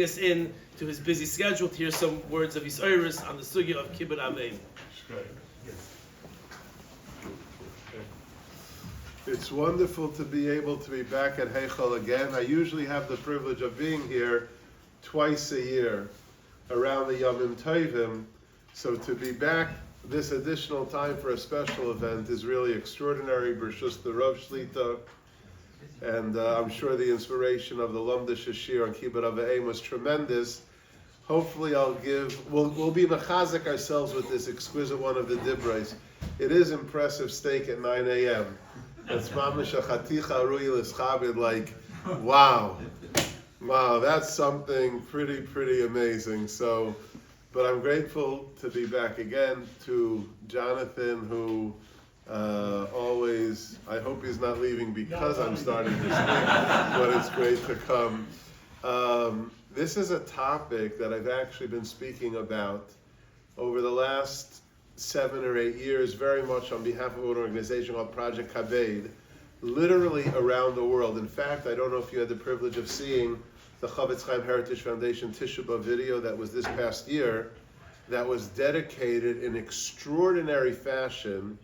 us in to his busy schedule to hear some words of Yisairis on the sugya of Kibud Aveim. It's wonderful to be able to be back at Heichal again. I usually have the privilege of being here twice a year around the Yomim Tovim. So to be back this additional time for a special event is really extraordinary. B'rshus the Rav Shlita. And I'm sure the inspiration of the Lamda Shashir on Kibud Aveim was tremendous. Hopefully we'll be mechazik ourselves with this exquisite one of the Dibrais. It is impressive steak at 9 a.m. It's mamish a chaticha arui l'schabed, like, wow, that's something pretty amazing. So, but I'm grateful to be back again, to Jonathan, who always, I hope he's not leaving because I'm starting to speak, but it's great to come. This is a topic that I've actually been speaking about over the last 7 or 8 years, very much on behalf of an organization called Project Kibud, literally around the world. In fact, I don't know if you had the privilege of seeing the Chavetz Chaim Heritage Foundation Tisha B'Av video that was this past year, that was dedicated in extraordinary fashion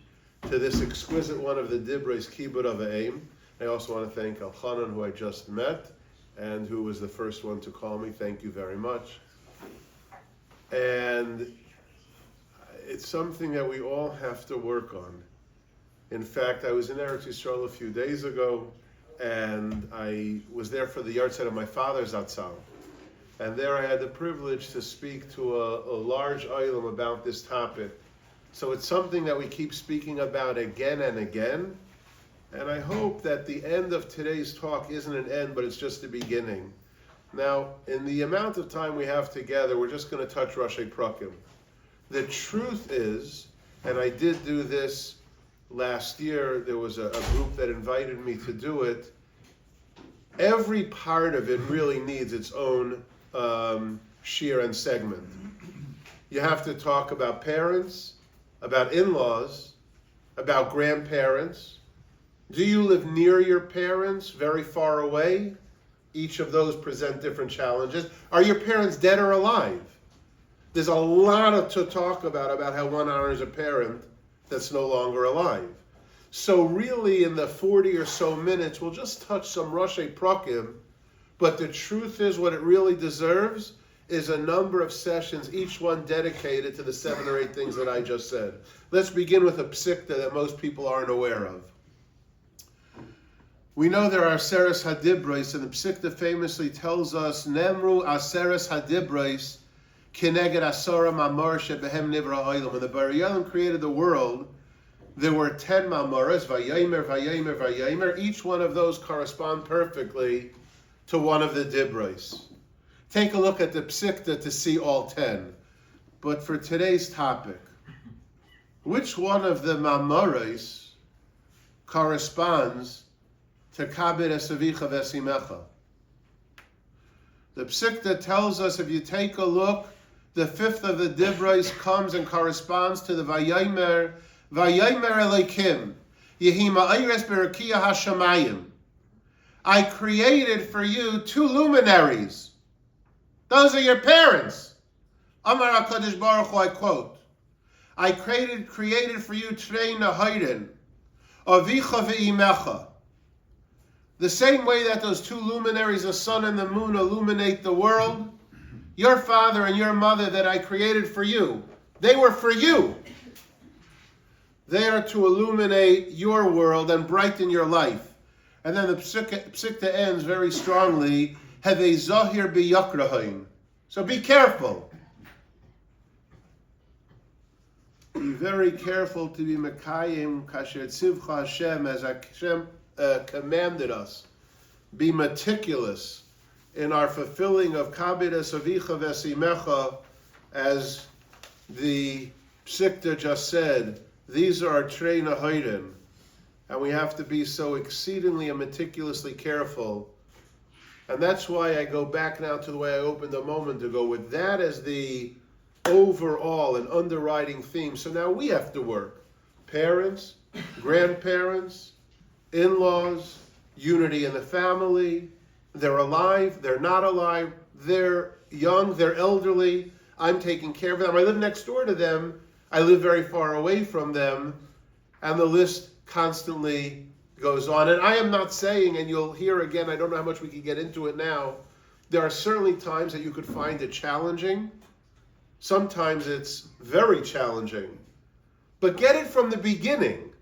to this exquisite one of the Dibrais, Kibud Aveim. I also want to thank Elchanan, who I just met, and who was the first one to call me. Thank you very much. And it's something that we all have to work on. In fact, I was in Eretz Yisrael a few days ago, and I was there for the yahrzeit of my father's Atzal. And there I had the privilege to speak to a large oilam about this topic. So it's something that we keep speaking about again and again. And I hope that the end of today's talk isn't an end, but it's just the beginning. Now, in the amount of time we have together, we're just going to touch Rashi Prakim. The truth is, and I did do this last year, there was a group that invited me to do it. Every part of it really needs its own shir and segment. You have to talk about parents, about in-laws, about grandparents. Do you live near your parents, very far away? Each of those present different challenges. Are your parents dead or alive? There's a lot to talk about how one honors a parent that's no longer alive. So really, in the 40 or so minutes, we'll just touch some Rashi Prakim, but the truth is what it really deserves is a number of sessions, each one dedicated to the 7 or 8 things that I just said. Let's begin with a psikta that most people aren't aware of. We know there are Aseres Hadibros, and the psikta famously tells us, Nemru Aseres Hadibros, Kineged Asara Mamar Shebehem Nivra Olam. When the Bari Olam created the world, there were 10 Mamoras, Vayomer, Vayomer, Vayomer. Each one of those correspond perfectly to one of the Dibros. Take a look at the Psikta to see all 10. But for today's topic, which one of the Mamoras corresponds to Kabir Esavicha Vesimecha? The Psikta tells us, if you take a look, the 5th of the Dibros comes and corresponds to the Vayomer, Vayomer Elokim, Yehi Ma'ayres Berakia HaShamayim. I created for you 2 luminaries. Those are your parents. Amar HaKadosh Baruch Hu, I quote, I created for you Trei Nahayden, Avicha Ve'imecha. The same way that those 2 luminaries, the sun and the moon, illuminate the world, your father and your mother that I created for you, they were for you. They are to illuminate your world and brighten your life. And then the psikta ends very strongly, Hevei Zahir B'Yakrahim. So be careful. Be very careful to be Mekayim Kasher Tzivcha Hashem, as Hashem commanded us. Be meticulous in our fulfilling of Kabir Esavicha Vesimecha, as the psikta just said. These are our Trei Nahayden, and we have to be so exceedingly and meticulously careful. And that's why I go back now to the way I opened a moment ago, with that as the overall and underwriting theme. So now we have to work. Parents, grandparents, in-laws, unity in the family. They're alive, they're not alive, they're young, they're elderly, I'm taking care of them. I live next door to them, I live very far away from them, and the list constantly goes on. And I am not saying, and you'll hear again, I don't know how much we can get into it now, there are certainly times that you could find it challenging. Sometimes it's very challenging. But get it from the beginning.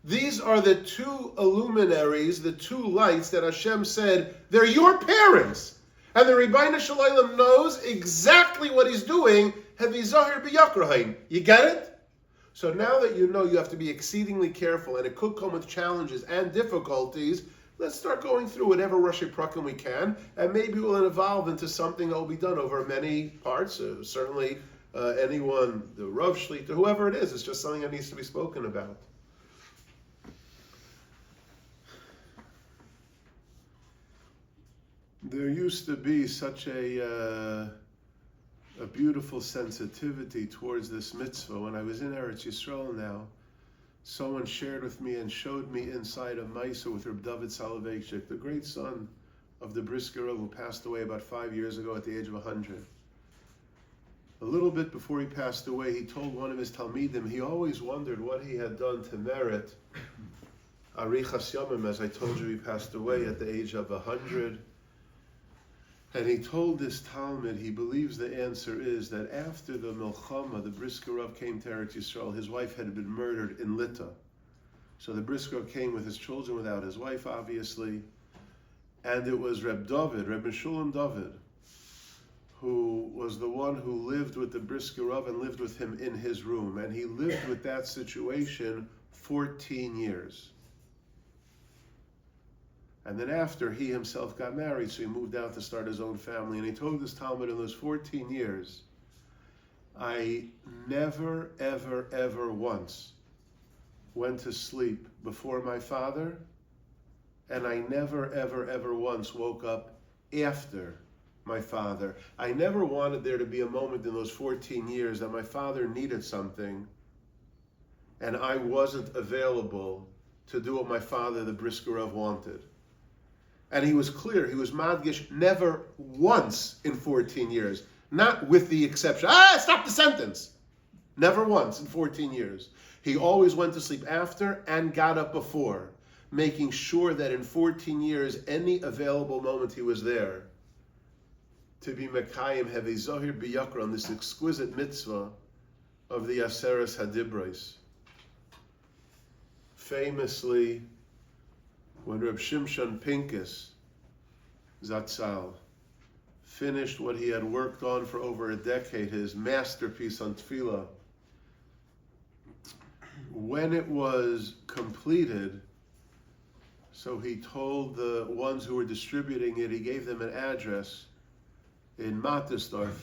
These are the two luminaries, the two lights that Hashem said, they're your parents. And the Ribbono Shel Olam knows exactly what he's doing. You get it? So now that you know you have to be exceedingly careful, and it could come with challenges and difficulties, let's start going through whatever Rosh Prakim we can, and maybe we'll evolve into something that will be done over many parts. Certainly anyone, the Rav Shlita, whoever it is, it's just something that needs to be spoken about. There used to be such a beautiful sensitivity towards this mitzvah. When I was in Eretz Yisrael now, someone shared with me and showed me inside a Maisa with Reb David Soloveitchik, the great son of the Brisker Rav who passed away about 5 years ago at the age of 100. A little bit before he passed away, he told one of his Talmidim he always wondered what he had done to merit Arichas Yomim. As I told you, he passed away at the age of 100. And he told this Talmud, he believes the answer is that after the Milchama, the Brisker Rav came to Eretz Yisrael, his wife had been murdered in Lita. So the Brisker Rav came with his children, without his wife, obviously. And it was Reb Meshulam David, who was the one who lived with the Brisker Rav and lived with him in his room. And he lived with that situation 14 years. And then after, he himself got married, so he moved out to start his own family. And he told this Talmud, in those 14 years, I never, ever, ever once went to sleep before my father, and I never, ever, ever once woke up after my father. I never wanted there to be a moment in those 14 years that my father needed something, and I wasn't available to do what my father, the Brisker Rav, wanted. And he was clear, he was madgish, never once in 14 years, not with the exception, stop the sentence. Never once in 14 years. He always went to sleep after and got up before, making sure that in 14 years, any available moment he was there to be Mekayim, have a Zohir B'Yakra on this exquisite mitzvah of the Aseres Hadibros. Famously, when Reb Shimshon Pincus Zatzal finished what he had worked on for over a decade, his masterpiece on Tefillah, when it was completed, so he told the ones who were distributing it, he gave them an address in Mattisdorf.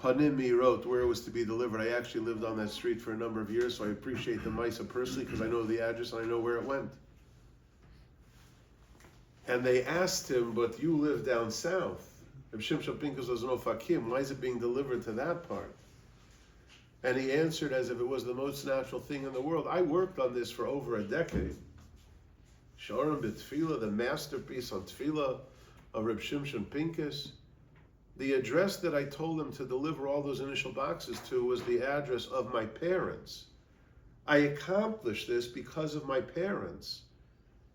Panim, he wrote where it was to be delivered. I actually lived on that street for a number of years, so I appreciate the Maisa personally because I know the address and I know where it went. And they asked him, but you live down south. Reb Shimshon Pincus was an Ofakim. Why is it being delivered to that part? And he answered as if it was the most natural thing in the world. I worked on this for over a decade. Shorim B'Tefillah, the masterpiece on Tefillah of Reb Shimshon Pincus. The address that I told him to deliver all those initial boxes to was the address of my parents. I accomplished this because of my parents.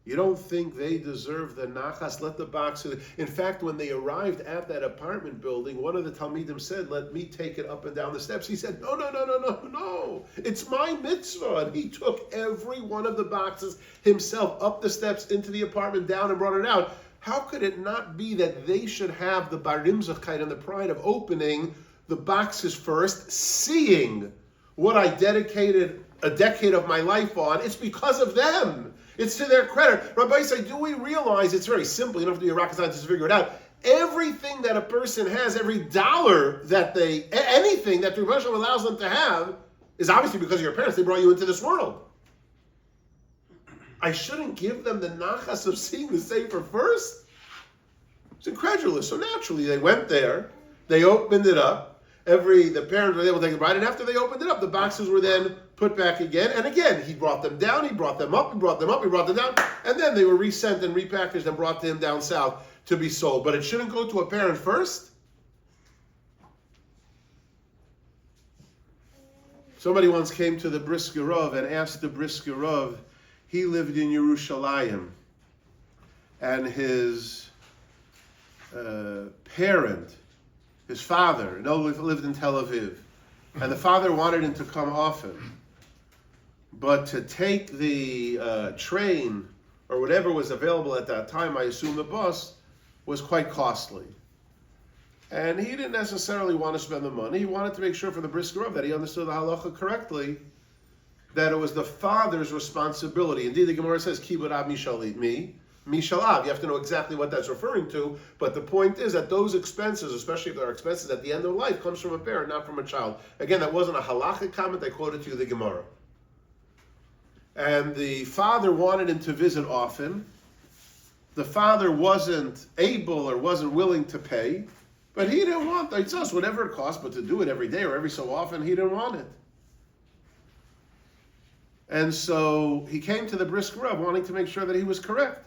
You don't think they deserve the nachas? Let the boxes. In fact, when they arrived at that apartment building, one of the Talmidim said, let me take it up and down the steps. He said, no. It's my mitzvah. And he took every one of the boxes himself up the steps into the apartment, down and brought it out. How could it not be that they should have the barimzachkeit and the pride of opening the boxes first, seeing what I dedicated a decade of my life on? It's because of them. It's to their credit. Rabbi said, do we realize it's very simple? You don't have to be a rocket scientist to figure it out. Everything that a person has, every dollar that anything that the Rebbe allows them to have is obviously because of your parents. They brought you into this world. I shouldn't give them the nachas of seeing the Sefer first? It's incredulous. So naturally, they went there. They opened it up. The parents were able to take the bride. And after they opened it up, the boxes were then put back again. And again, he brought them down. He brought them up. He brought them up. He brought them down. And then they were resent and repackaged and brought to him down south. to be sold, but it shouldn't go to a parent first? Somebody once came to the Brisker Rav and asked the Brisker Rav, he lived in Yerushalayim, and his parent, his father, lived in Tel Aviv, and the father wanted him to come often, but to take the train or whatever was available at that time, I assume the bus, was quite costly. And he didn't necessarily want to spend the money. He wanted to make sure for the Brisker Rav that he understood the halacha correctly, that it was the father's responsibility. Indeed, the Gemara says, Kibud ab mishalav. You have to know exactly what that's referring to, but the point is that those expenses, especially if there are expenses at the end of life, comes from a parent, not from a child. Again, that wasn't a halachic comment. I quoted to you the Gemara. And the father wanted him to visit often. The father wasn't able or wasn't willing to pay, but he didn't want it. It's whatever it costs, but to do it every day or every so often, he didn't want it. And so he came to the Brisker Rav wanting to make sure that he was correct,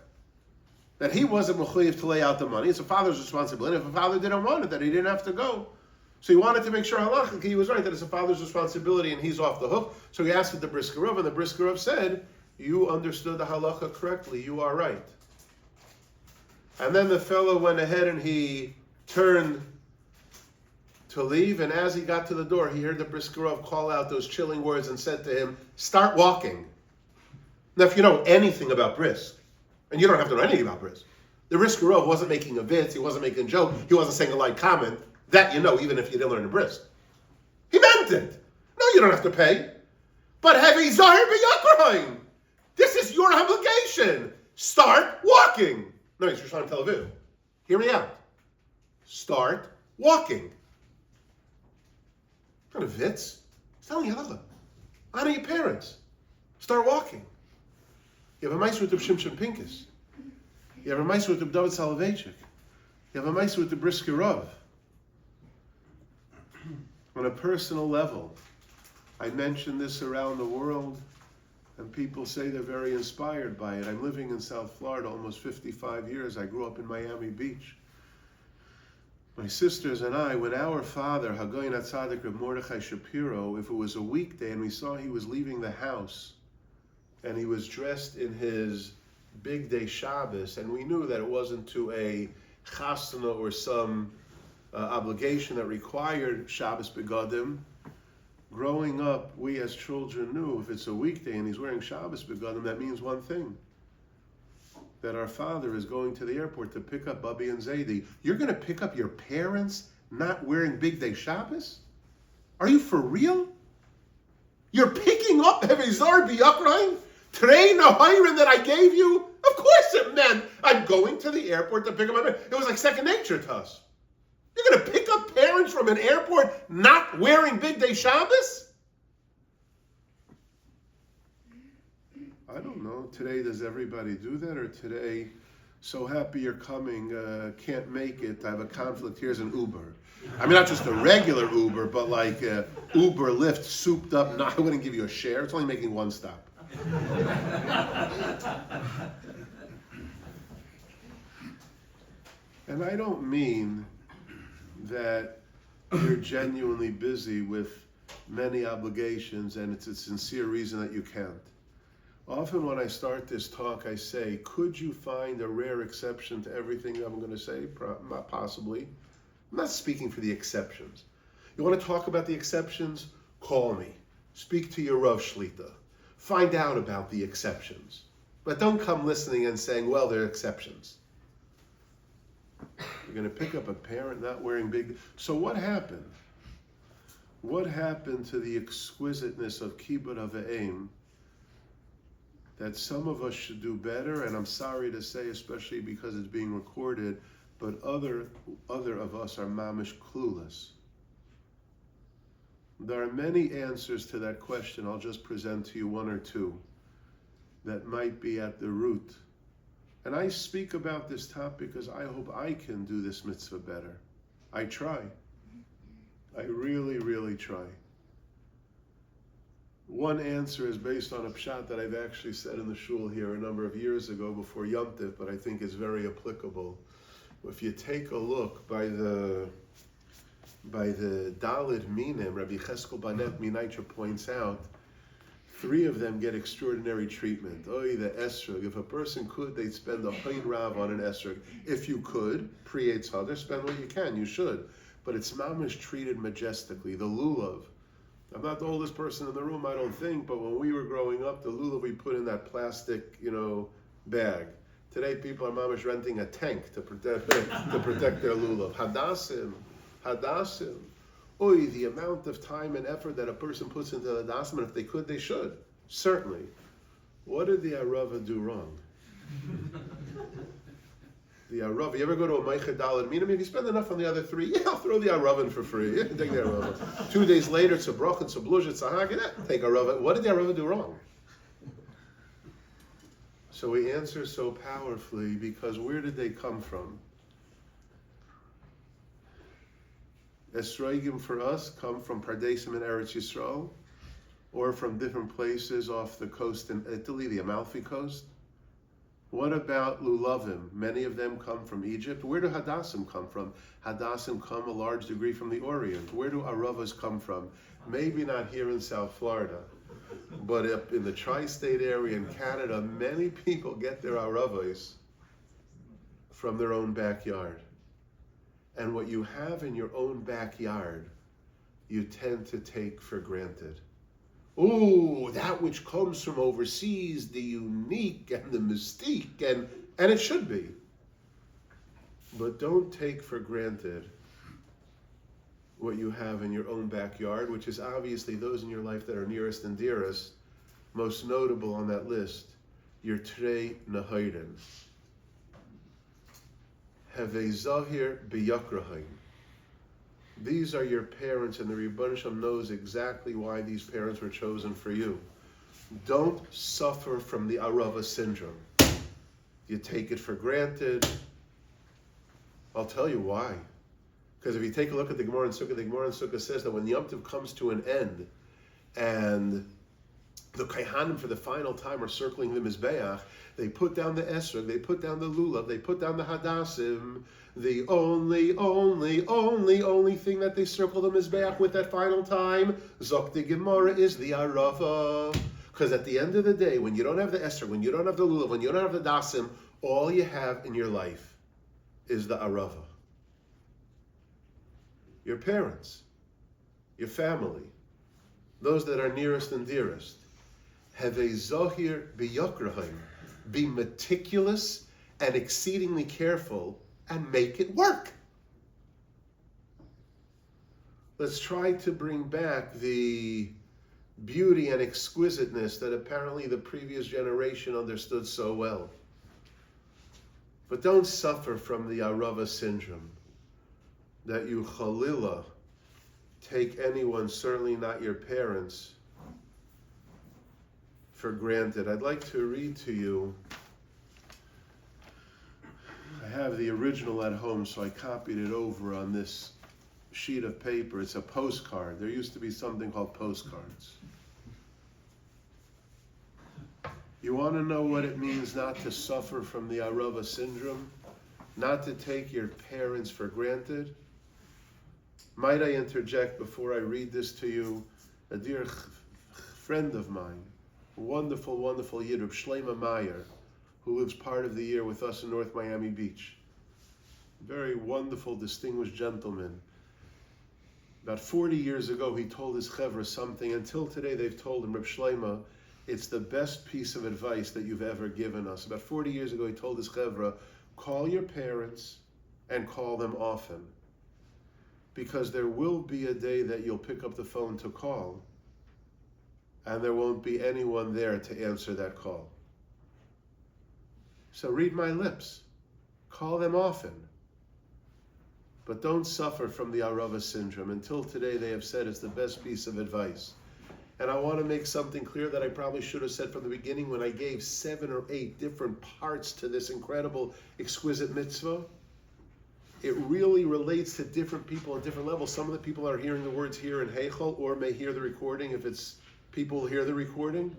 that he wasn't mechuyev to lay out the money. It's a father's responsibility. If a father didn't want it, that he didn't have to go. So he wanted to make sure halachically he was right, that it's a father's responsibility and he's off the hook. So he asked the Brisker Rav, and the Brisker Rav said, you understood the halacha correctly, you are right. And then the fellow went ahead and he turned to leave, and as he got to the door, he heard the Brisker Rav call out those chilling words and said to him, start walking. Now, if you know anything about brisk, and you don't have to know anything about brisk, the Brisker Rav wasn't making a vitz, he wasn't making a joke, he wasn't saying a light comment, that you know, even if you didn't learn a brisk. He meant it. No, you don't have to pay. But heavy zahir b'yakraim. This is your obligation. Start walking. No, he's trying to Tel Aviv. Hear me out. Start walking. Not a vitz. He's telling you halacha. Honor your parents. Start walking. You have a mice with the Shimshon Pincus. You have a mice with the David Soloveitchik. You have a mice with the Brisker Rav. On a personal level, I mention this around the world, and people say they're very inspired by it. I'm living in South Florida almost 55 years. I grew up in Miami Beach. My sisters and I, when our father, Hagoyin HaTzadik Reb Mordechai Shapiro, if it was a weekday and we saw he was leaving the house and he was dressed in his big day Shabbos, and we knew that it wasn't to a chasana or some obligation that required Shabbos begadim. Growing up, we as children knew if it's a weekday and he's wearing Shabbos begadim, that means one thing, that our father is going to the airport to pick up Bubby and Zaidi. You're going to pick up your parents not wearing big day Shabbos? Are you for real? You're picking up Ephraim b'Yakraim? Train a hiring that I gave you? Of course it meant I'm going to the airport to pick up my parents. It was like second nature to us. You're going to pick up parents from an airport not wearing big day Shabbos? I don't know. Today, does everybody do that? Or today, so happy you're coming, can't make it, I have a conflict, here's an Uber. I mean, not just a regular Uber, but like Uber, Lyft, souped up. No, I wouldn't give you a share. It's only making one stop. And I don't mean that you're genuinely busy with many obligations and it's a sincere reason that you can't. Often when I start this talk, I say, could you find a rare exception to everything I'm going to say? Possibly. I'm not speaking for the exceptions. You want to talk about the exceptions? Call me. Speak to your Rav Shlita. Find out about the exceptions. But don't come listening and saying, well, there are exceptions. You're going to pick up a parent not wearing big... So what happened? What happened to the exquisiteness of Kibud of Ephraim that some of us should do better? And I'm sorry to say, especially because it's being recorded, but other of us are mamish clueless. There are many answers to that question. I'll just present to you one or two that might be at the root. And I speak about this topic because I hope I can do this mitzvah better. I try. I really, really try. One answer is based on a pshat that I've actually said in the shul here a number of years ago before Yom Tov, but I think it's very applicable. If you take a look by the Daled Minim, Rabbi Cheskel Banet Minaitra points out, 3 of them get extraordinary treatment. The esrog. If a person could, they'd spend a Hain Rav on an esrog. If you could, pre-Eitz Hadar, spend what you can, you should. But it's mamish treated majestically. The lulav. I'm not the oldest person in the room, I don't think, but when we were growing up, the lulav we put in that plastic, bag. Today people are mamish renting a tank to protect their lulav. Hadassim. The amount of time and effort that a person puts into the hadassim, and if they could, they should. Certainly. What did the Arava do wrong? The Arava, you ever go to a Meicha Daled Minim? If you spend enough on the other 3, I'll throw the Arava in for free. Take the Arava. 2 days later, it's a brach, it's a blush, it's a hagid. Take Arava. What did the Arava do wrong? So we answer so powerfully because where did they come from? Esrogim for us come from Pardesim and Eretz Yisrael, or from different places off the coast in Italy, the Amalfi Coast. What about Lulavim? Many of them come from Egypt. Where do Hadassim come from? Hadassim come a large degree from the Orient. Where do Aravas come from? Maybe not here in South Florida, but up in the tri-state area in Canada, many people get their Aravas from their own backyard. And what you have in your own backyard, you tend to take for granted. That which comes from overseas, the unique and the mystique, and it should be. But don't take for granted what you have in your own backyard, which is obviously those in your life that are nearest and dearest. Most notable on that list, your Trei Nahayden. Hevei Zahir B'Yakrahim. These are your parents, and the Rebbeinu Shalom knows exactly why these parents were chosen for you. Don't suffer from the Arava syndrome. You take it for granted. I'll tell you why. Because if you take a look at the Gemara in Sukkah, the Gemara in Sukkah says that when Yom Tov comes to an end, and the Kaihanim for the final time are circling the Mizbeach, they put down the Esrog, they put down the Lulav, they put down the Hadassim. The only thing that they circle the Mizbeach with that final time, Zok the Gemara, is the Arava. Because at the end of the day, when you don't have the Esrog, when you don't have the Lulav, when you don't have the Dasim, all you have in your life is the Arava. Your parents, your family, those that are nearest and dearest. Hevei Zohir B'Yakrahim. Be meticulous and exceedingly careful and make it work. Let's try to bring back the beauty and exquisiteness that apparently the previous generation understood so well. But don't suffer from the Arava syndrome, that you Chalila take anyone, certainly not your parents, for granted. I'd like to read to you. I have the original at home, so I copied it over on this sheet of paper. It's a postcard. There used to be something called postcards. You want to know what it means not to suffer from the Arava syndrome? Not to take your parents for granted? Might I interject before I read this to you? A dear friend of mine, wonderful, wonderful Yid, Reb Shlomo Meyer, who lives part of the year with us in North Miami Beach. Very wonderful, distinguished gentleman. About 40 years ago, he told his chevra something. Until today, they've told him, Reb Shlomo, it's the best piece of advice that you've ever given us. About 40 years ago, he told his chevra, call your parents and call them often. Because there will be a day that you'll pick up the phone to call, and there won't be anyone there to answer that call. So read my lips. Call them often. But don't suffer from the Arava syndrome. Until today, they have said it's the best piece of advice. And I want to make something clear that I probably should have said from the beginning when I gave 7 or 8 different parts to this incredible, exquisite mitzvah. It really relates to different people at different levels. Some of the people are hearing the words here in Heichel or may hear the recording if it's people hear the recording.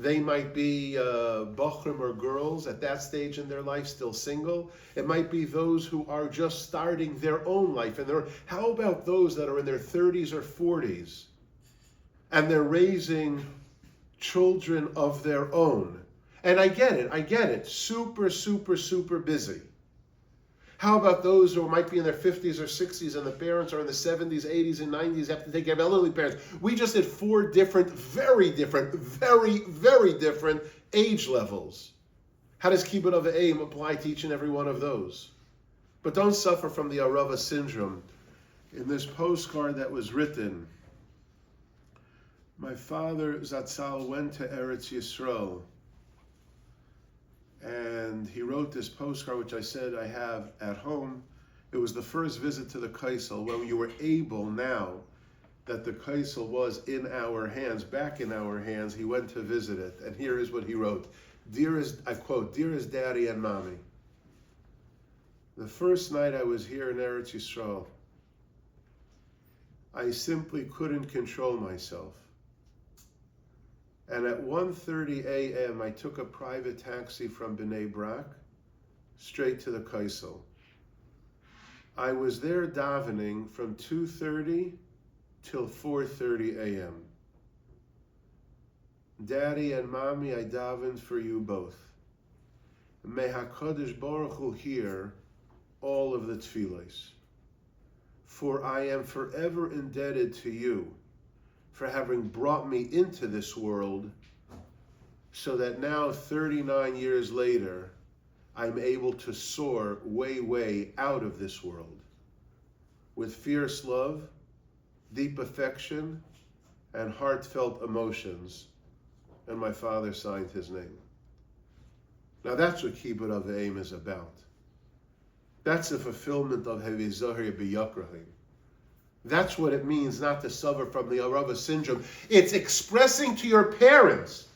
They might be bochrim or girls at that stage in their life, still single. It might be those who are just starting their own life. How about those that are in their 30s or 40s and they're raising children of their own? And I get it. Super, super, super busy. How about those who might be in their 50s or 60s and the parents are in the 70s, 80s, and 90s, have to take care of elderly parents? We just did 4 different, very, very different age levels. How does Kibud of Ephraim apply to each and every one of those? But don't suffer from the Arava syndrome. In this postcard that was written, my father, Zatzal, went to Eretz Yisrael. And he wrote this postcard, which I said I have at home. It was the first visit to the Kaisel, when you were able, now that the Kaisel was in our hands, back in our hands, he went to visit it. And here is what he wrote. I quote, "Dearest Daddy and Mommy, the first night I was here in Eretz Yisrael, I simply couldn't control myself. And at 1:30 a.m., I took a private taxi from Bnei Brak straight to the Kaisel. I was there davening from 2:30 till 4:30 a.m. Daddy and Mommy, I davened for you both. May HaKadosh Baruch Hu hear all of the tefillos. For I am forever indebted to you for having brought me into this world, so that now, 39 years later, I'm able to soar way, way out of this world with fierce love, deep affection, and heartfelt emotions." And my father signed his name. Now that's what Kibud of Ephraim is about. That's the fulfillment of Hevi Zohar B'Yakrahim. That's what it means not to suffer from the Arava syndrome. It's expressing to your parents,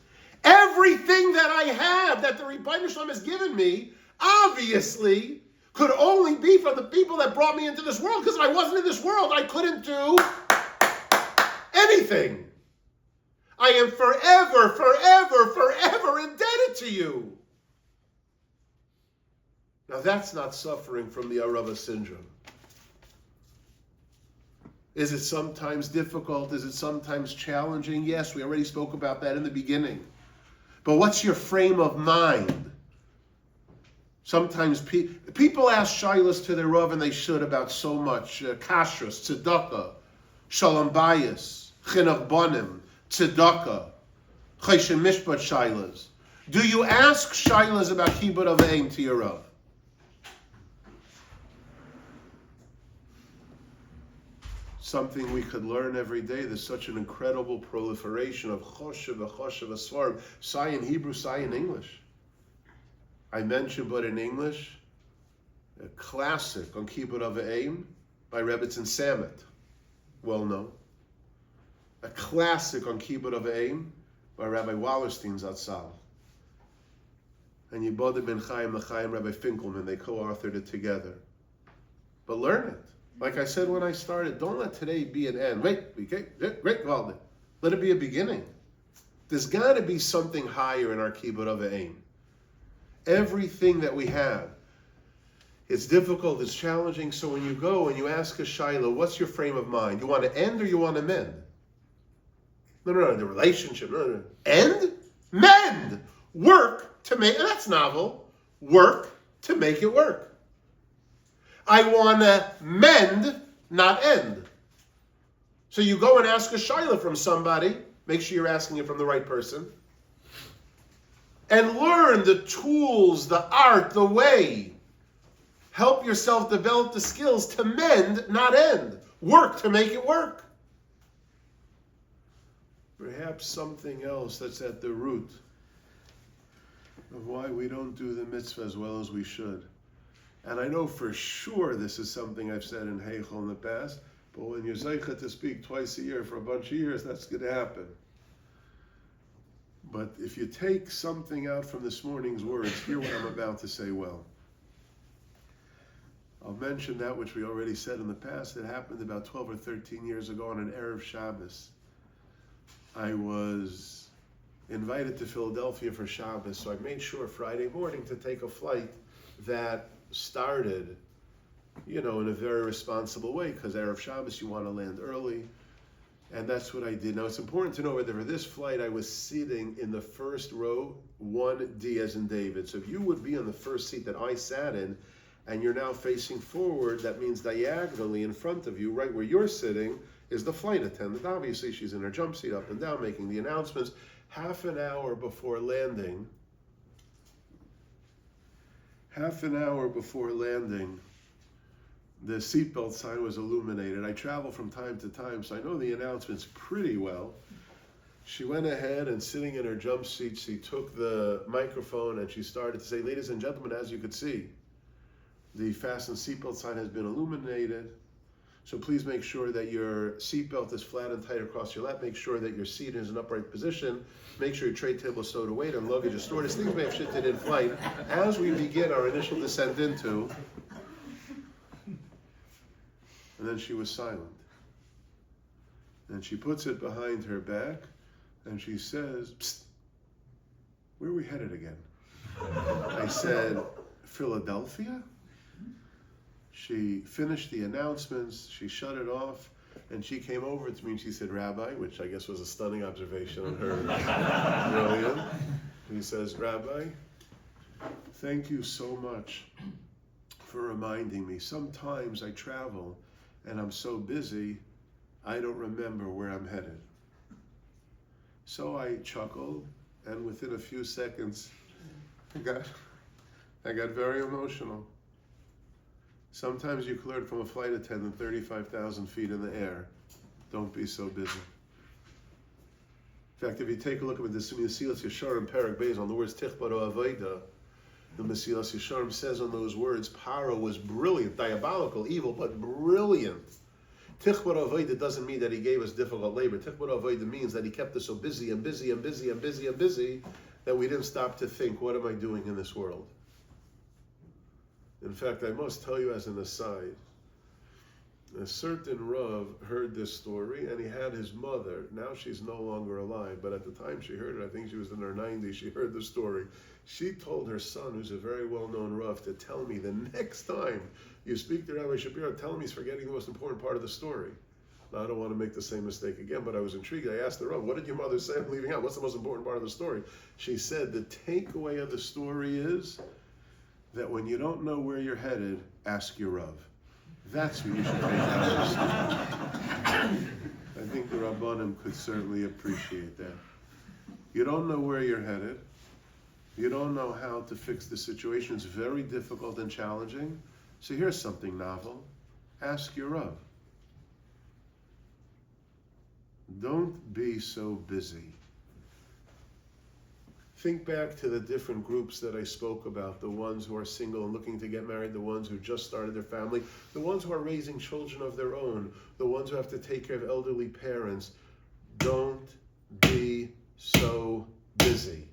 everything that I have, that the Rebbeinu Shalom has given me, obviously could only be from the people that brought me into this world, because if I wasn't in this world, I couldn't do anything. I am forever, forever, forever indebted to you. Now that's not suffering from the Arava syndrome. Is it sometimes difficult? Is it sometimes challenging? Yes, we already spoke about that in the beginning. But what's your frame of mind? Sometimes people ask shilas to their Rav, and they should, about so much. Kashrus, tzedakah, shalom bayis, chinuch banim, tzedakah, chesed mishpat shilas. Do you ask shilas about Kibud of Ephraim to your Rav? Something we could learn every day. There's such an incredible proliferation of choshev asvarim. Sai in Hebrew, sai in English. I mentioned, but in English, a classic on Kibud of Ephraim by Rebbetzin Samet, well known. A classic on Kibud of Ephraim by Rabbi Wallerstein Zatzal. And Yehuda ben Chaim L'Chaim, Rabbi Finkelman, they co-authored it together. But learn it. Like I said when I started, don't let today be an end. Great, Walden. Let it be a beginning. There's got to be something higher in our Kibud of Ephraim. Everything that we have, it's difficult, it's challenging. So when you go and you ask a Shiloh, what's your frame of mind? You want to end or you want to mend? No, the relationship. No. End? Mend! Work to make, that's novel. Work to make it work. I want to mend, not end. So you go and ask a shayla from somebody. Make sure you're asking it from the right person. And learn the tools, the art, the way. Help yourself develop the skills to mend, not end. Work to make it work. Perhaps something else that's at the root of why we don't do the mitzvah as well as we should. And I know for sure this is something I've said in Heichel in the past, but when you're zeicha to speak twice a year for a bunch of years, that's going to happen. But if you take something out from this morning's words, hear what I'm about to say well. I'll mention that which we already said in the past. It happened about 12 or 13 years ago on an Erev Shabbos. I was invited to Philadelphia for Shabbos, so I made sure Friday morning to take a flight that started, in a very responsible way, because Erev Shabbos you want to land early, and that's what I did. Now it's important to know that for this flight I was sitting in the first row, 1D as in David. So if you would be in the first seat that I sat in, and you're now facing forward, that means diagonally in front of you, right where you're sitting, is the flight attendant. Obviously she's in her jump seat up and down making the announcements. Half an hour before landing, the seatbelt sign was illuminated. I travel from time to time, so I know the announcements pretty well. She went ahead and sitting in her jump seat, she took the microphone and she started to say, "Ladies and gentlemen, as you could see, the fasten seatbelt sign has been illuminated. So please make sure that your seatbelt is flat and tight across your lap. Make sure that your seat is in an upright position. Make sure your tray table is stowed away and luggage is stored as things may have shifted in flight as we begin our initial descent into." And then she was silent. And she puts it behind her back and she says, "Psst, where are we headed again?" I said, "Philadelphia?" She finished the announcements, she shut it off, and she came over to me and she said, "Rabbi," which I guess was a stunning observation on her brilliant. He says, "Rabbi, thank you so much for reminding me. Sometimes I travel and I'm so busy, I don't remember where I'm headed." So I chuckled, and within a few seconds, I got very emotional. Sometimes you can learn from a flight attendant 35,000 feet in the air. Don't be so busy. In fact, if you take a look at the Mesilas Yesharim Perek Beis on the words Tichbad Avoda, the Mesilas Yesharim says on those words, Paro was brilliant, diabolical, evil, but brilliant. Tichbad Avoda doesn't mean that he gave us difficult labor. Tichbad Avoda means that he kept us so busy and busy and busy and busy and busy that we didn't stop to think, what am I doing in this world? In fact, I must tell you as an aside, a certain Rav heard this story, and he had his mother. Now she's no longer alive, but at the time she heard it, I think she was in her 90s, she heard the story. She told her son, who's a very well-known Rav, to tell me the next time you speak to Rabbi Shapiro, tell him he's forgetting the most important part of the story. Now, I don't want to make the same mistake again, but I was intrigued. I asked the Rav, what did your mother say I'm leaving out? What's the most important part of the story? She said, the takeaway of the story is that when you don't know where you're headed, ask your Rav. That's what you should take out of the story. I think the Rabbanim could certainly appreciate that. You don't know where you're headed. You don't know how to fix the situation. It's very difficult and challenging. So here's something novel. Ask your Rav. Don't be so busy. Think back to the different groups that I spoke about, the ones who are single and looking to get married, the ones who just started their family, the ones who are raising children of their own, the ones who have to take care of elderly parents. Don't be so busy.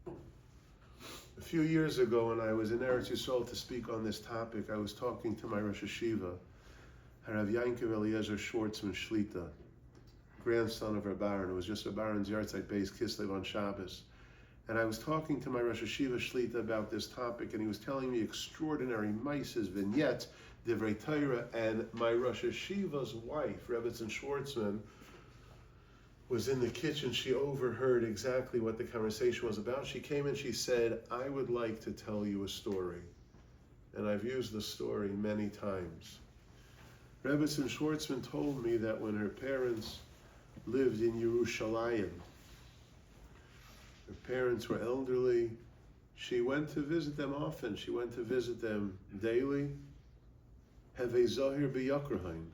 A few years ago, when I was in Eretz Yisrael to speak on this topic, I was talking to my Rosh Hashiva, Harav Yankov Eliezer Schwartzman Shlita, grandson of Rabbi Aaron. It was just Rabbi Aaron's yahrzeit base Kislev on Shabbos. And I was talking to my Rosh Hashiva Shlita about this topic, and he was telling me extraordinary maises, vignettes, divrei Torah, and my Rosh Hashiva's wife, Rebbetzin Schwartzman, was in the kitchen. She overheard exactly what the conversation was about. She came and she said, I would like to tell you a story. And I've used the story many times. Rebbetzin Schwartzman told me that when her parents lived in Yerushalayim, her parents were elderly, she went to visit them often. She went to visit them daily. Heve Zohir b'Yakrahain.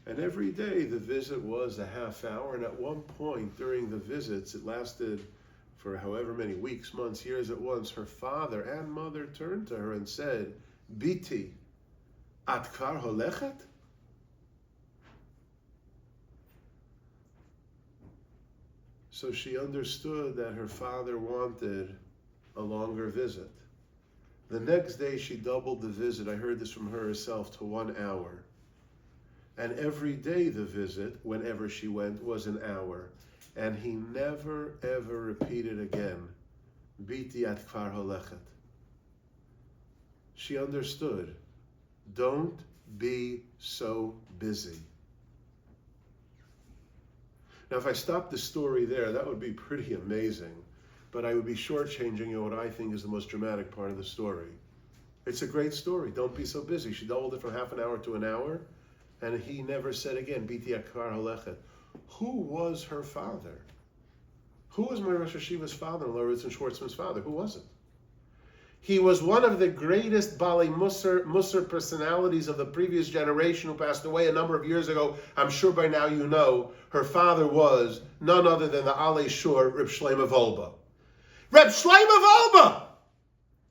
And every day the visit was a half hour, and at one point during the visits, it lasted for however many weeks, months, years at once, her father and mother turned to her and said, Biti, at kvar holechet? So she understood that her father wanted a longer visit. The next day she doubled the visit, I heard this from her herself, to 1 hour. And every day the visit, whenever she went, was an hour. And he never, ever repeated again, Biti at kfar holechet. She understood, don't be so busy. Now, if I stopped the story there, that would be pretty amazing. But I would be shortchanging you what I think is the most dramatic part of the story. It's a great story. Don't be so busy. She doubled it from half an hour to an hour. And he never said again, Biti at kfar holechet. Who was her father? Who was my Rosh Hashiva's father-in-law, Ritzon Schwartzman's father? Who was it? He was one of the greatest Bali Musar personalities of the previous generation who passed away a number of years ago. I'm sure by now you know her father was none other than the Alei Shur, Reb Shlomo Wolbe. Reb Shlomo Wolbe!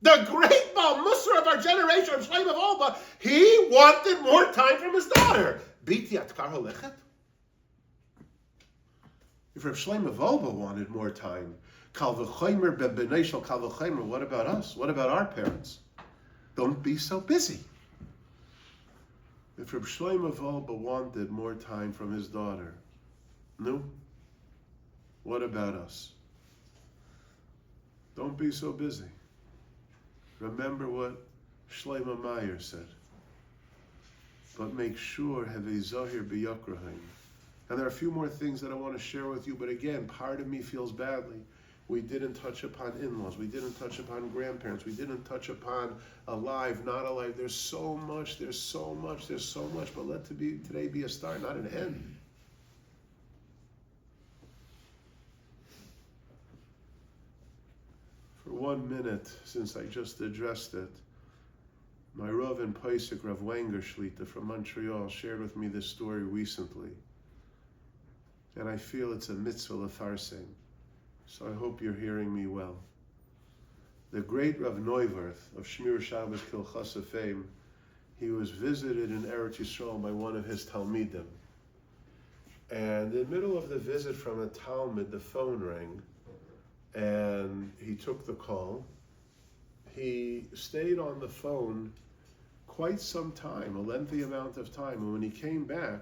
The great Bal Musar of our generation, Reb Shlomo Wolbe, he wanted more time from his daughter. Biti at kfar holechet? If Reb Shlomo Wolbe wanted more time, Kal v'chomer b'bnei shel kal v'chomer, what about us? What about our parents? Don't be so busy. If Reb Shlomo Wolbe wanted more time from his daughter, no? What about us? Don't be so busy. Remember what Shlomo Meyer said. But make sure, Hevei Zohir b'Yokrahim. And there are a few more things that I want to share with you, but again, part of me feels badly. We didn't touch upon in-laws. We didn't touch upon grandparents. We didn't touch upon alive, not alive. There's so much. But let today be a start, not an end. For 1 minute, since I just addressed it, my Rav and Paisik, Rav Wenger Shlita from Montreal, shared with me this story recently. And I feel it's a mitzvah lefarsein. So I hope you're hearing me well. The great Rav Neuwirth of Shmir Shabbos Kilchas Ephraim, he was visited in Eretz Yisrael by one of his Talmidim. And in the middle of the visit from a Talmud, the phone rang, and he took the call. He stayed on the phone quite some time, a lengthy amount of time. And when he came back,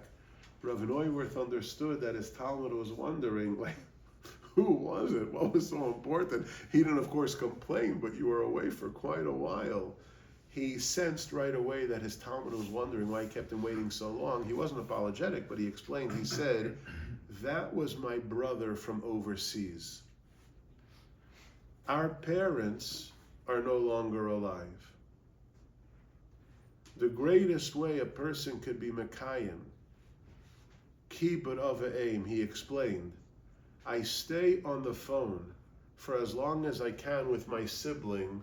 Rav Neuwirth understood that his Talmud was wondering, who was it? What was so important? He didn't, of course, complain, but you were away for quite a while. He sensed right away that his Talmud was wondering why he kept him waiting so long. He wasn't apologetic, but he explained. He said, that was my brother from overseas. Our parents are no longer alive. The greatest way a person could be Mekayim, Kibud of aim, he explained, I stay on the phone for as long as I can with my sibling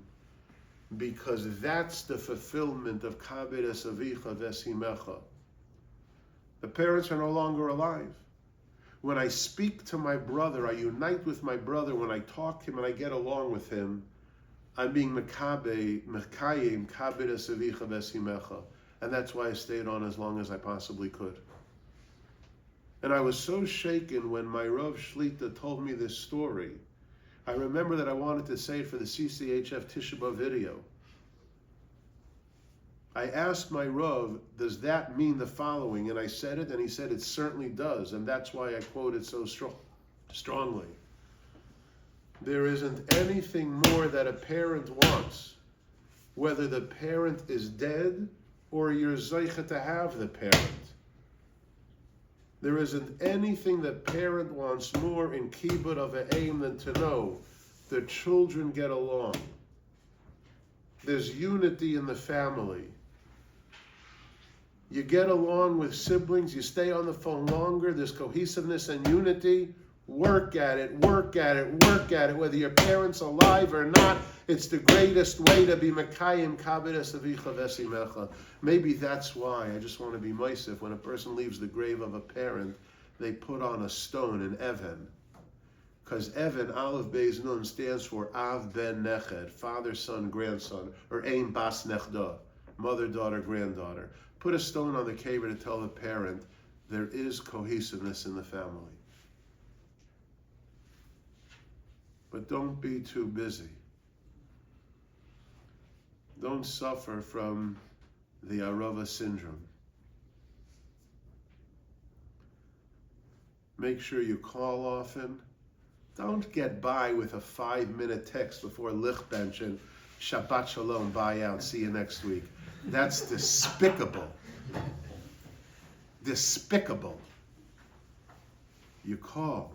because that's the fulfillment of Kabed Esavicha Vesimecha. The parents are no longer alive. When I speak to my brother, I unite with my brother. When I talk to him and I get along with him, I'm being Mekayim Kabed Esavicha Vesimecha. And that's why I stayed on as long as I possibly could. And I was so shaken when my Rav Shlita told me this story. I remember that I wanted to say it for the CCHF Tisha B'Av video. I asked my Rav, does that mean the following? And I said it, and he said it certainly does. And that's why I quote it so strongly. There isn't anything more that a parent wants, whether the parent is dead or you're zeicha to have the parent. There isn't anything that parent wants more in Kibud of aim than to know the children get along. There's unity in the family. You get along with siblings, you stay on the phone longer, there's cohesiveness and unity. Work at it, whether your parents are alive or not. It's the greatest way to be Mekayim Kabed Esavicha Vesimecha. Maybe that's why I just want to be Meisif. When a person leaves the grave of a parent, they put on a stone, an Even. Because Even, Aleph Beis Nun, stands for Av Ben Neched, father, son, grandson, or Ein Bas Nechda, mother, daughter, granddaughter. Put a stone on the kever to tell the parent there is cohesiveness in the family. But don't be too busy. Don't suffer from the Arava syndrome. Make sure you call often. Don't get by with a 5-minute text before Lichtbench and Shabbat Shalom, bye out, see you next week. That's despicable. Despicable. You call.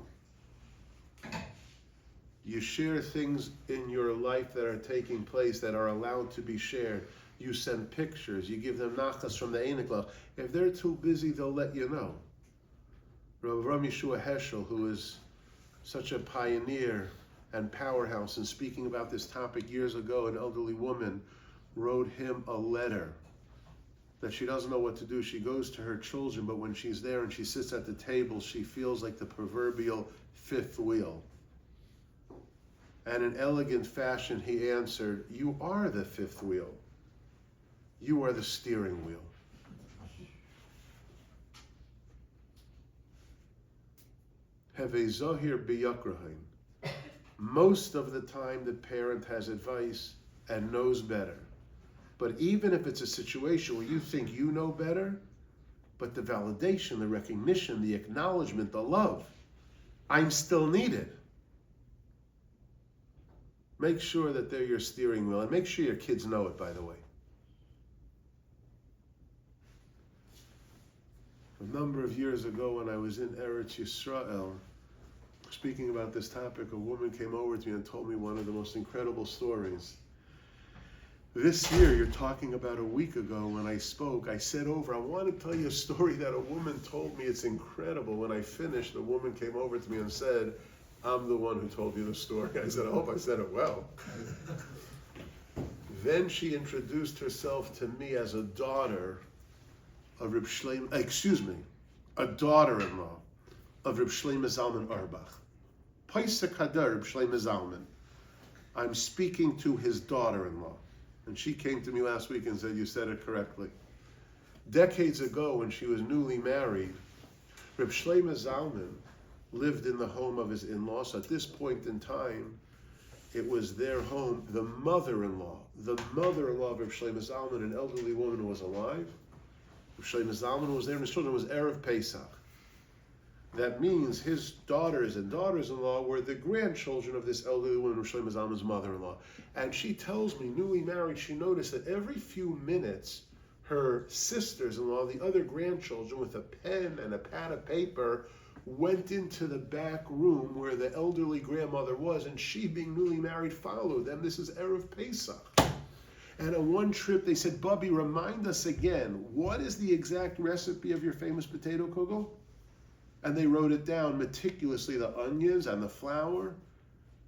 You share things in your life that are taking place that are allowed to be shared. You send pictures. You give them nachas from the Einiklach. If they're too busy, they'll let you know. Rabbi Yeshua Heschel, who is such a pioneer and powerhouse in speaking about this topic years ago, an elderly woman wrote him a letter that she doesn't know what to do. She goes to her children, but when she's there and she sits at the table, she feels like the proverbial fifth wheel. And in elegant fashion, he answered, "You are the fifth wheel. You are the steering wheel." Heve zohir biyakrahim. Most of the time, the parent has advice and knows better. But even if it's a situation where you think you know better, but the validation, the recognition, the acknowledgement, the love, I'm still needed. Make sure that they're your steering wheel, and make sure your kids know it, by the way. A number of years ago when I was in Eretz Yisrael, speaking about this topic, a woman came over to me and told me one of the most incredible stories. This year, you're talking about a week ago when I spoke, I said I want to tell you a story that a woman told me. It's incredible. When I finished, the woman came over to me and said, "I'm the one who told you the story." I said, "I hope I said it well." Then she introduced herself to me as a daughter of Reb Shlomo, a daughter-in-law of Reb Shlomo Zalman Auerbach. Paisek Hadar Reb Shlomo Zalman. I'm speaking to his daughter-in-law. And she came to me last week and said, "You said it correctly." Decades ago, when she was newly married, Reb Shlomo Zalman lived in the home of his in-laws. At this point in time, it was their home. The mother-in-law of Reb Shlomo Zalman, an elderly woman, was alive. Reb Shlomo Zalman was there, and his children. It was Erev Pesach. That means his daughters and daughters-in-law were the grandchildren of this elderly woman, Reb Shlomo Zalman's mother-in-law. And she tells me, newly married, she noticed that every few minutes, her sisters-in-law, the other grandchildren, with a pen and a pad of paper, went into the back room where the elderly grandmother was, and she, being newly married, followed them. This is Erev Pesach. And on one trip, they said, "Bubby, remind us again, what is the exact recipe of your famous potato kugel?" And they wrote it down meticulously, the onions and the flour.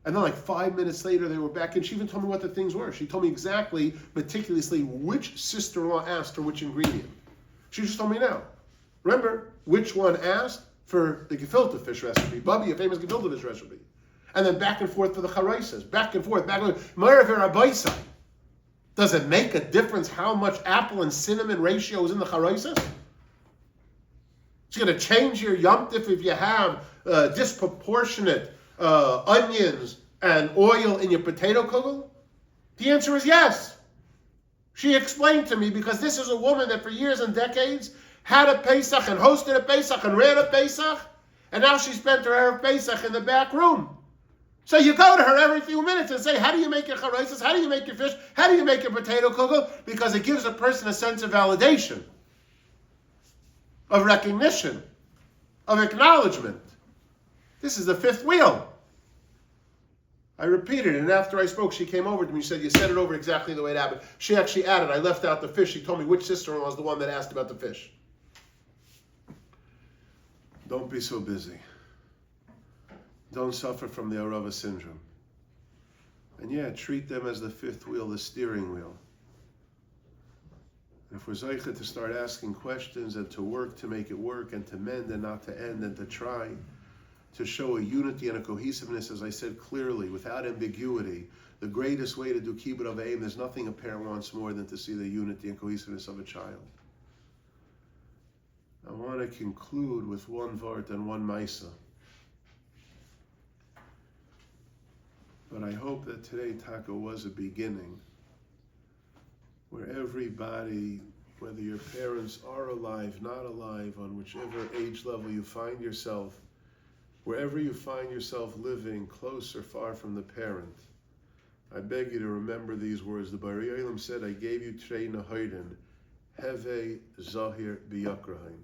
And then like 5 minutes later, they were back, and she even told me what the things were. She told me exactly, meticulously, which sister-in-law asked for which ingredient. She just told me now. Remember, which one asked for the gefilte fish recipe? Bubby, a famous gefilte fish recipe. And then back and forth for the charaisas. Back and forth, back and forth. Does it make a difference how much apple and cinnamon ratio is in the charaisas? It's going to change your Yom Tif if you have disproportionate onions and oil in your potato kugel? The answer is yes. She explained to me, because this is a woman that for years and decades had a Pesach and hosted a Pesach and ran a Pesach, and now she spent her Erev Pesach in the back room. So you go to her every few minutes and say, "How do you make your charaisas? How do you make your fish? How do you make your potato kugel?" Because it gives a person a sense of validation, of recognition, of acknowledgement. This is the fifth wheel. I repeated it, and after I spoke, she came over to me and said, "You said it over exactly the way it happened." She actually added, "I left out the fish." She told me which sister-in-law was the one that asked about the fish. Don't be so busy. Don't suffer from the Arava syndrome. And yeah, treat them as the fifth wheel, the steering wheel. If we're zeicha to start asking questions and to work to make it work and to mend and not to end and to try to show a unity and a cohesiveness, as I said clearly, without ambiguity, the greatest way to do Kibud of aim, there's nothing a parent wants more than to see the unity and cohesiveness of a child. I want to conclude with one vart and one maisa. But I hope that today, Taka, was a beginning where everybody, whether your parents are alive, not alive, on whichever age level you find yourself, Wherever you find yourself living, close or far from the parent, I beg you to remember these words. The Bari Olam said, I gave you Trei Nahoiden, Heve Zahir Biyakrahin.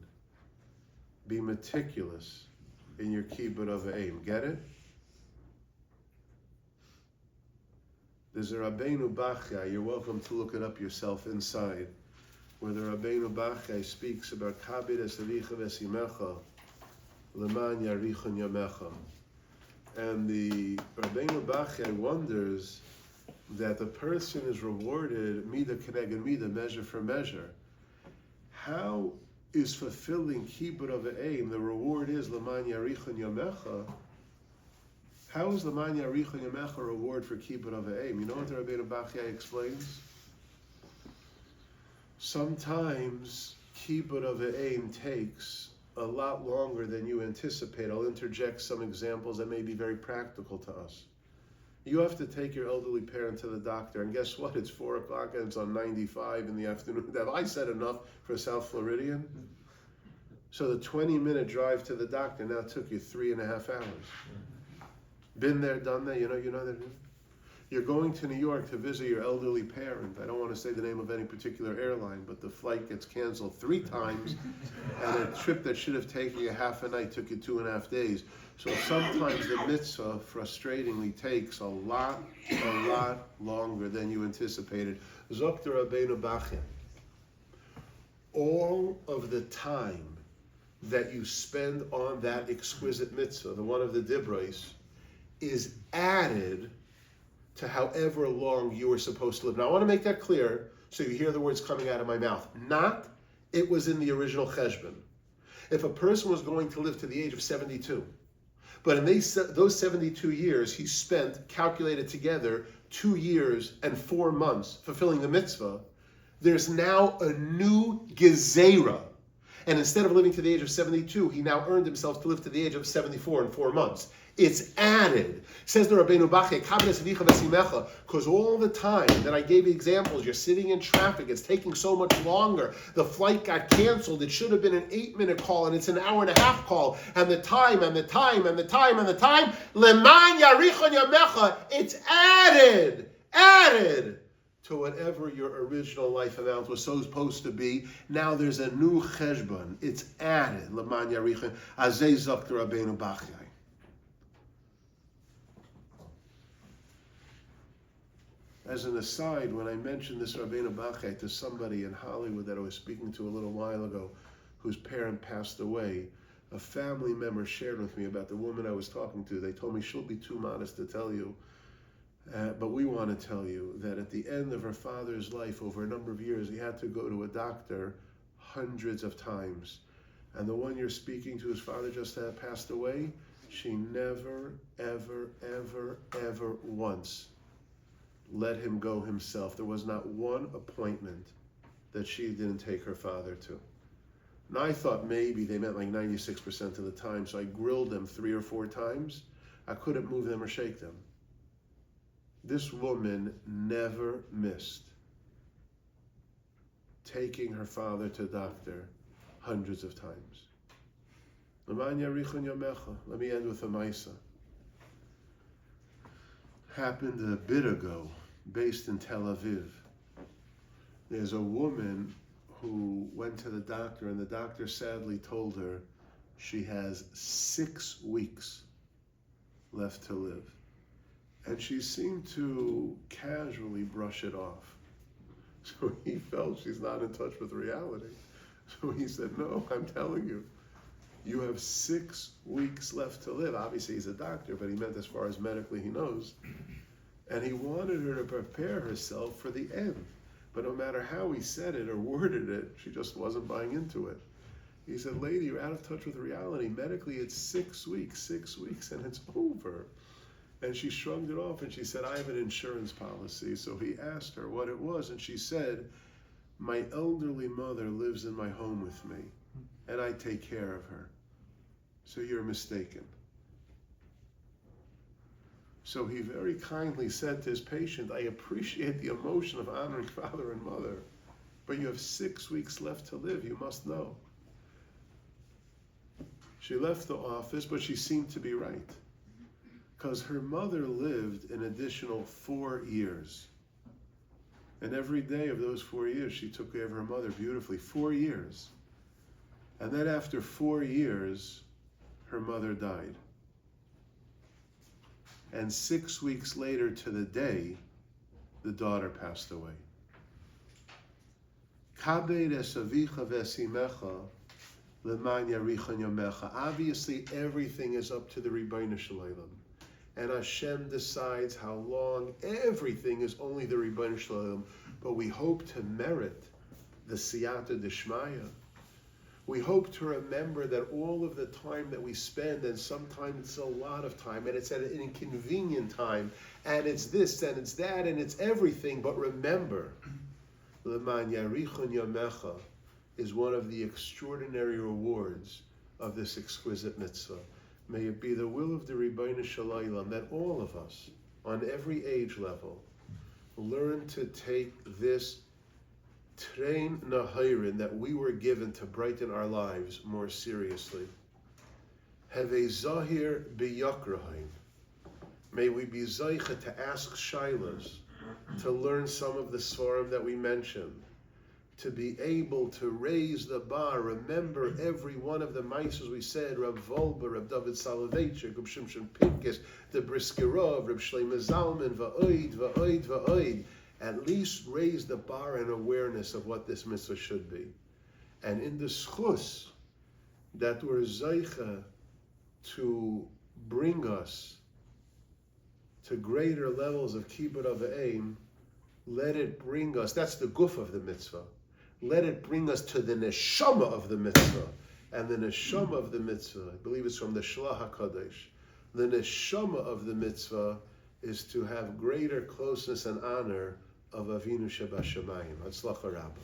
Be meticulous in your Kibud of aim. Get it? There's a Rabbeinu Bachai, you're welcome to look it up yourself inside, where the Rabbeinu Bachai speaks about Kabir es Avicha v'Simecha, Leman Yarichon Yamecha. And the Rabbeinu Bachai wonders that the person is rewarded Mida Keneged Mida, measure for measure. How is fulfilling Kibud of aim, the reward is Leman Yarichon Yamecha? How is Leman Yarichon Yamecha a reward for Kibud of aim? You know what the Rabbeinu Bachai explains? Sometimes Kibud of aim takes a lot longer than you anticipate. I'll interject some examples that may be very practical to us. You have to take your elderly parent to the doctor, and guess what? It's 4 o'clock and it's on 95 in the afternoon. Have I said enough for South Floridian? So the 20-minute drive to the doctor now took you 3.5 hours. Been there, done that, you know that. You're going to New York to visit your elderly parent. I don't want to say the name of any particular airline, but the flight gets canceled 3 times, and a trip that should have taken you half a night took you 2.5 days. So sometimes the mitzvah frustratingly takes a lot longer than you anticipated. Zok the Rabbeinu Bachya, all of the time that you spend on that exquisite mitzvah, the one of the Dibros, is added to however long you were supposed to live. Now I want to make that clear so you hear the words coming out of my mouth. Not, it was in the original cheshbon. If a person was going to live to the age of 72, but in those 72 years, he spent, calculated together, 2 years and 4 months fulfilling the mitzvah, there's now a new gezerah. And instead of living to the age of 72, he now earned himself to live to the age of 74 and 4 months. It's added. Says the Rabbeinu Bachai, because all the time that I gave you examples, you're sitting in traffic, it's taking so much longer. The flight got canceled. It should have been an 8-minute call, and it's an 1.5-hour call. And the time, Leman Yarichon Yamecha, it's added to whatever your original life amount was supposed to be. Now there's a new cheshbon. It's added. Leman Yarichon, Azei Zok the Rabbeinu Bachai. As an aside, when I mentioned this Rabbeinu Bachai to somebody in Hollywood that I was speaking to a little while ago, whose parent passed away, a family member shared with me about the woman I was talking to. They told me she'll be too modest to tell you, but we want to tell you that at the end of her father's life, over a number of years, he had to go to a doctor hundreds of times. And the one you're speaking to, his father just passed away, she never, ever once let him go himself. There was not one appointment that she didn't take her father to. And I thought maybe they meant like 96% of the time, so I grilled them 3 or 4 times. I couldn't move them or shake them. This woman never missed taking her father to the doctor hundreds of times. Let me end with a Maisa. Happened a bit ago, based in Tel Aviv. There's a woman who went to the doctor, and the doctor sadly told her she has 6 weeks left to live. And she seemed to casually brush it off. So he felt she's not in touch with reality. So he said, no, I'm telling you, you have 6 weeks left to live. Obviously, he's a doctor, but he meant as far as medically he knows. And he wanted her to prepare herself for the end. But no matter how he said it or worded it, she just wasn't buying into it. He said, lady, you're out of touch with reality. Medically, it's 6 weeks, and it's over. And she shrugged it off, and she said, I have an insurance policy. So he asked her what it was, and she said, my elderly mother lives in my home with me, and I take care of her. So you're mistaken. So he very kindly said to his patient, I appreciate the emotion of honoring father and mother, but you have 6 weeks left to live, you must know. She left the office, but she seemed to be right. Because her mother lived an additional 4 years. And every day of those 4 years, she took care of her mother beautifully. 4 years. And then after 4 years, her mother died. And 6 weeks later to the day, the daughter passed away. Obviously, everything is up to the Ribbono Shel Olam. And Hashem decides how long. Everything is only the Ribbono Shel Olam. But we hope to merit the Siyata D'Shmaya. We hope to remember that all of the time that we spend, and sometimes it's a lot of time, and it's at an inconvenient time, and it's this, and it's that, and it's everything, but remember, L'man Yarichon Yamecha is one of the extraordinary rewards of this exquisite mitzvah. May it be the will of the Ribbono Shel Olam that all of us, on every age level, learn to take this Train Nahirin that we were given to brighten our lives more seriously. Have a Zahir B'Yakrahim. May we be Zaycha to ask Shailas, to learn some of the Svarim that we mentioned, to be able to raise the bar, remember every one of the Maisos we said, Rav Volba, Rav David Soloveitchik, Rav Shimshon Pincus, the Briskirov, Rav Shlomo Zalman, Va'oid, Va'oid, Va'oid. At least raise the bar and awareness of what this mitzvah should be. And in the schus that we're zeicha to bring us to greater levels of Kibud of aim, let it bring us, that's the guf of the mitzvah, let it bring us to the neshama of the mitzvah. And the neshama of the mitzvah, I believe it's from the Shlach HaKadosh, the neshama of the mitzvah is to have greater closeness and honor of Avinu Shebashamayim. Hatzlacha Rabbi.